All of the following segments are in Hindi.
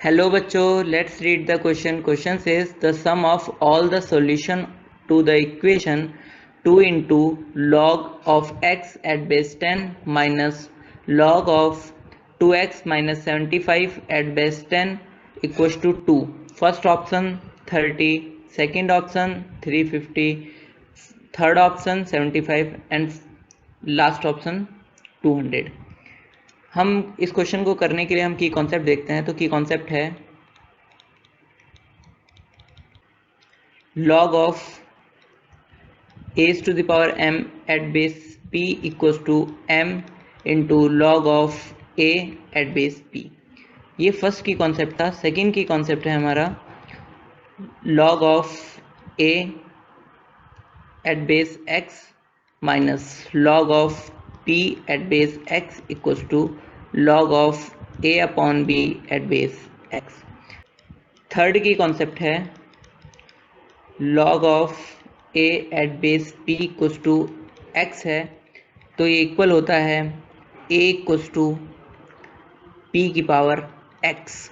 Hello बच्चों, let's read the question. Question says the sum of all the solution to the equation 2 into log of x at base 10 minus log of 2x minus 75 at base 10 equals to 2. First option 30, second option 350, third option 75 and last option 200. हम इस क्वेश्चन को करने के लिए हम की कॉन्सेप्ट देखते हैं। तो की कॉन्सेप्ट है log of a to the power m at base p equals to m into log of a at base p। ये फर्स्ट की कॉन्सेप्ट था। सेकंड की कॉन्सेप्ट है हमारा log of a at base x minus log of p at base x equals to log of a upon b at base x। Third की कॉन्सेप्ट है log of a at base p equals to x है, तो ये इक्वल होता है a equals to p की पावर x।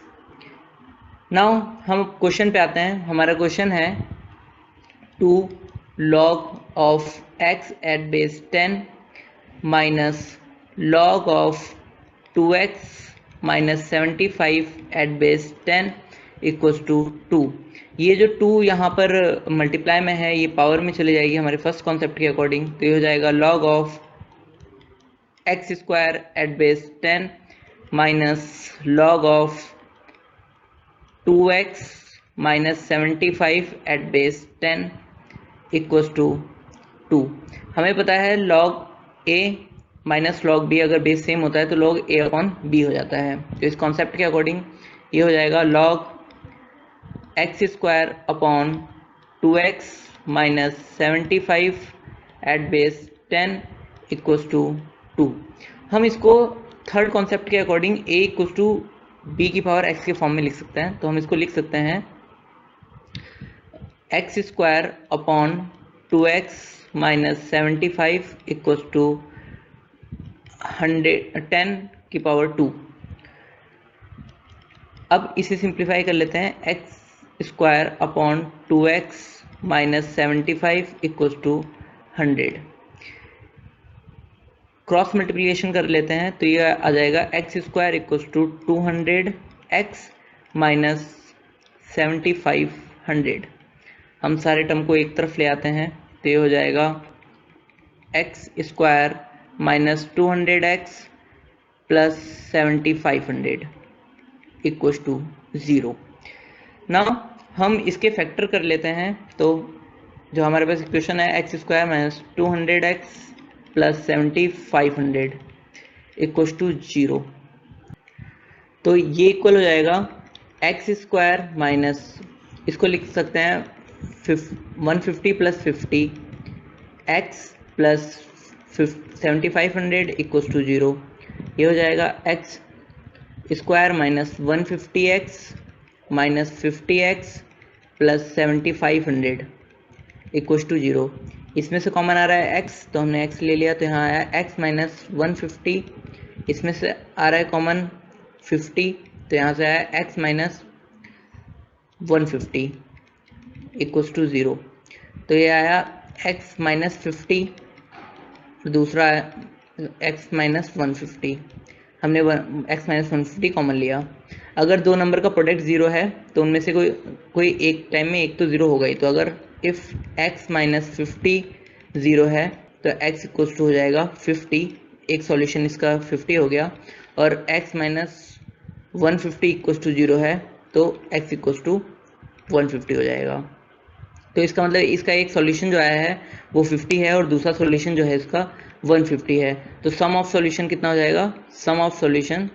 नाउ हम क्वेश्चन पे आते हैं। हमारा क्वेश्चन है 2 log of x at base 10 minus log of 2x minus 75 at base 10 equals to 2। ये जो 2 यहाँ पर मल्टीप्लाई में है, ये पावर में चली जाएगी हमारे फर्स्ट कॉन्सेप्ट के अकॉर्डिंग। तो ये हो जाएगा log of x square at base 10 minus log of 2x minus 75 at base 10 equals to 2। हमें पता है log a minus log b अगर बेस सेम होता है तो log a अपॉन b हो जाता है। तो इस कॉन्सेप्ट के अकॉर्डिंग ये हो जाएगा log x square upon 2x minus 75 at base 10 equals to 2। हम इसको थर्ड कॉन्सेप्ट के according a equals to b की पावर x के फॉर्म में लिख सकते हैं। तो हम इसको लिख सकते हैं x square upon 2x minus 75 equals to 10 की पावर 2। अब इसे सिंप्लीफाई कर लेते हैं। x square upon 2x minus 75 equals to 100। Cross multiplication कर लेते हैं तो ये आ जाएगा x square equals to 200x minus 75 100। हम सारे टर्म को एक तरफ ले आते हैं तो ये हो जाएगा x square minus 200x plus 7500 equals to 0। ना हम इसके फैक्टर कर लेते हैं। तो जो हमारे पास इक्वेशन है x square minus 200x plus 7500 equals to 0। तो ये इक्वल हो जाएगा x स्क्वायर माइनस, इसको लिख सकते हैं 150 plus 50 x plus 7500 equals to 0। ये हो जाएगा x square minus 150x minus 50x plus 7500 equals to 0। इसमें से कॉमन आ रहा है x, तो हमने x ले लिया, तो यहाँ आया x माइनस 150। इसमें से आ रहा है कॉमन 50, तो यहाँ से आया x माइनस 150 इक्वल्स टू 0। तो ये आया x माइनस 50, दूसरा x माइनस 150। हमने x माइनस 150 कॉमन लिया। अगर दो नंबर का प्रोडक्ट 0 है तो उनमें से कोई एक टाइम में एक तो 0 होगा ही। तो अगर इफ़ x माइनस 50 0 है तो x इक्वल्स टू हो जाएगा 50। एक सॉल्यूशन इसका 50 हो गया। और x माइनस 150 इक्वल्स टू 0 है तो x इक्वल्स टू 150 हो जाएगा। तो इसका मतलब इसका एक सॉल्यूशन जो आया है वो 50 है और दूसरा सॉल्यूशन जो है इसका 150 है। तो सम ऑफ सॉल्यूशन कितना हो जाएगा? Sum of solution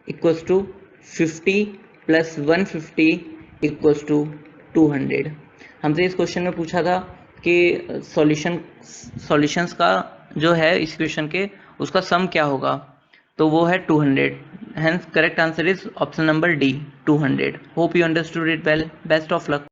equals to 50 plus 150 equals to 200। हमसे इस क्वेश्चन में पूछा था कि सॉल्यूशंस का जो है इस क्वेश्चन के उसका सम क्या होगा, तो वो है 200। Hence correct answer is option number D, 200. Hope you understood it well. Best of luck.